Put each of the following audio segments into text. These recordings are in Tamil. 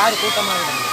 யார் கூட்டமாக இருக்கும்.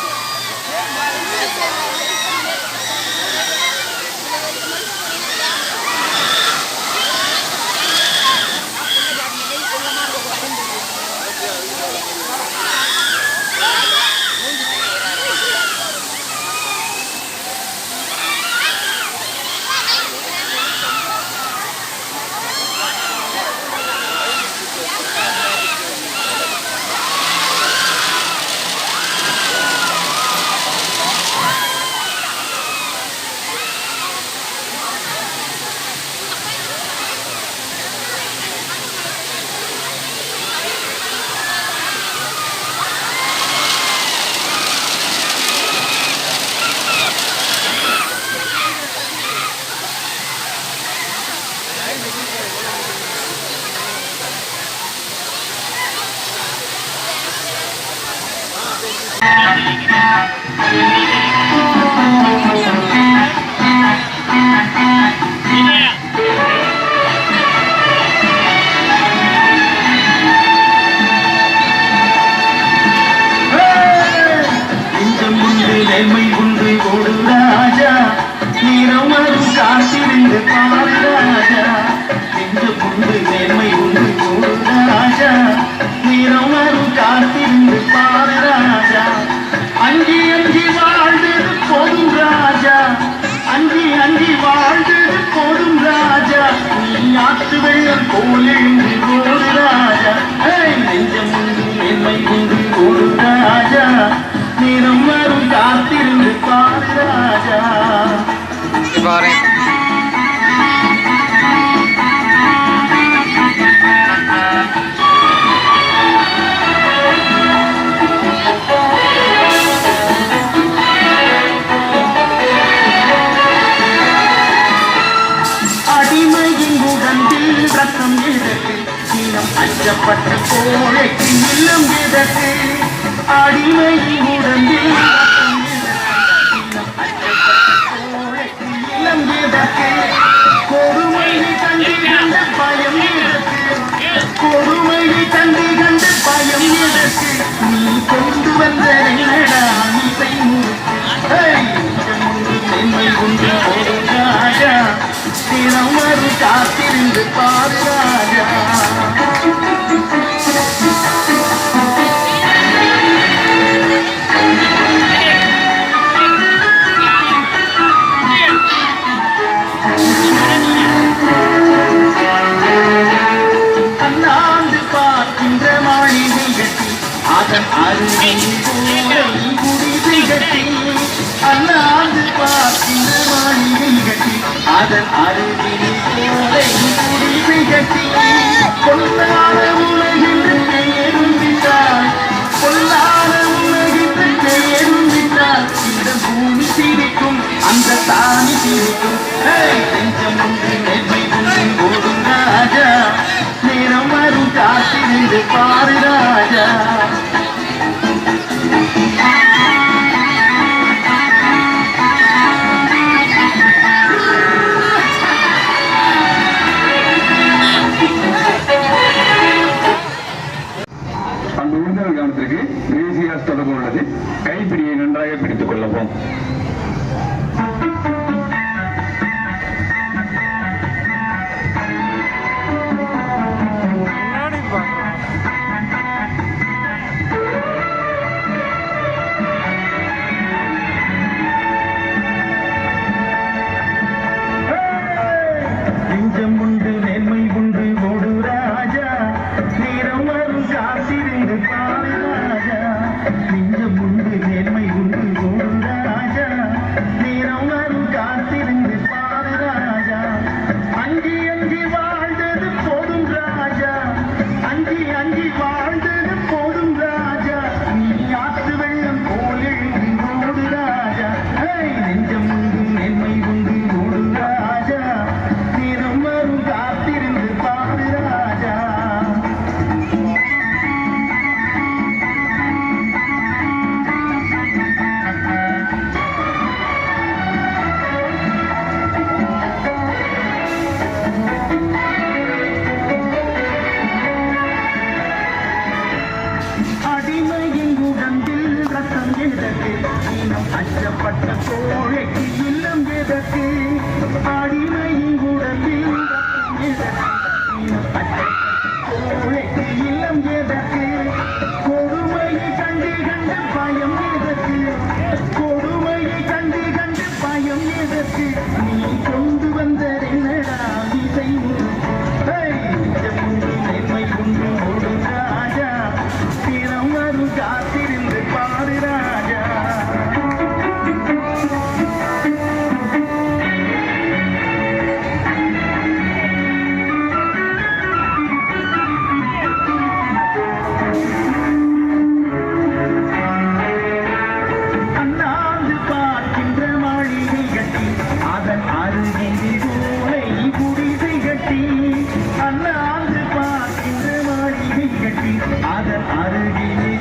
அச்சப்பட்ட கோழைக்கு இல்லம் எதற்கு அடிமையின் உடம்பில் கோழைக்கு இல்லம் எதற்கு கொடுமையை கண்டு கண்ட பயம் எதற்கு கொடுமையை கண்டு கண்ட பயம் எதற்கு நீ கொண்டு வந்த என்னடா இசை முன்மை கொண்டு ஒரு ராஜா தினம் ஒரு காத்திருந்து பாரு ராஜா. அண்ணாந்து பார்க்கின்ற மாளிகை கட்டி அதன் அருகில் குடிசை கட்டி அண்ணாந்து பார்க்கின்ற மாளிகை கட்டி அதன் அருகில் குடிசை கட்டி பொல்லாத உலகின்று பெயரும் விட்டால் பொல்லாத உலகின்று பெயரும் விட்டால் இந்த பூமி சிரிக்கும் அந்த தானி சிரிக்கும் நெஞ்சம் உண்டு நெல்மை உண்டு போடும் ராஜா நேரம் வரும் காத்திருந்து பாரு ராஜா. அந்த உறுதியான கவனத்திற்கு தேசிய தொடர்பு உள்ளது. கைப்பிடியை நன்றாக பிடித்துக் கொள்ளவும். நெஞ்சம் உண்டு நேர்மை உண்டு ஓடு ராஜா நேரம் வரும் காத்திருந்து பாரு ராஜா. நெஞ்சம் உண்டு நேர்மை உண்டு ஓடு ராஜா நேரம் வரும் காத்திருந்து பாரு ராஜா. அஞ்சி அஞ்சி வாழ்ந்தது போதும் ராஜா அஞ்சி அஞ்சி வாழ்ந்தது போதும் ராஜா நீ ஆற்று வெள்ளம் போல் எழுதி ஓடு ராஜா. நெஞ்சம் உண்டு நேர்மை உண்டு ஓடு ராஜா நேரம் வரும் காத்திருந்து பாரு ராஜா. இனம் அச்சப்பட்ட கோழைக்கு இல்லம் எதற்கு அடிமையின் உடம்பில் எதற்கு இனம் அச்சப்பட்ட கோழைக்கு இல்லம் எதற்கு கொடுமையை கண்டு கண்டு பயம் எதற்கு கொடுமையை கண்டு கண்டு பயம் எதற்கு நீ கொண்டு வந்ததென்னடா இசை நேர்மை கொண்டு ஓடு ராஜா தினம் வரும் காத்திருந்து பாடு ராஜா அண்ணாந்து பார்க்கின்ற மாளிகை கட்டி அதன் அருகில் ஓலை குடிசை கட்டி அண்ணாந்து பார்க்கின்ற மாளிகை கட்டி அதன் அருகில்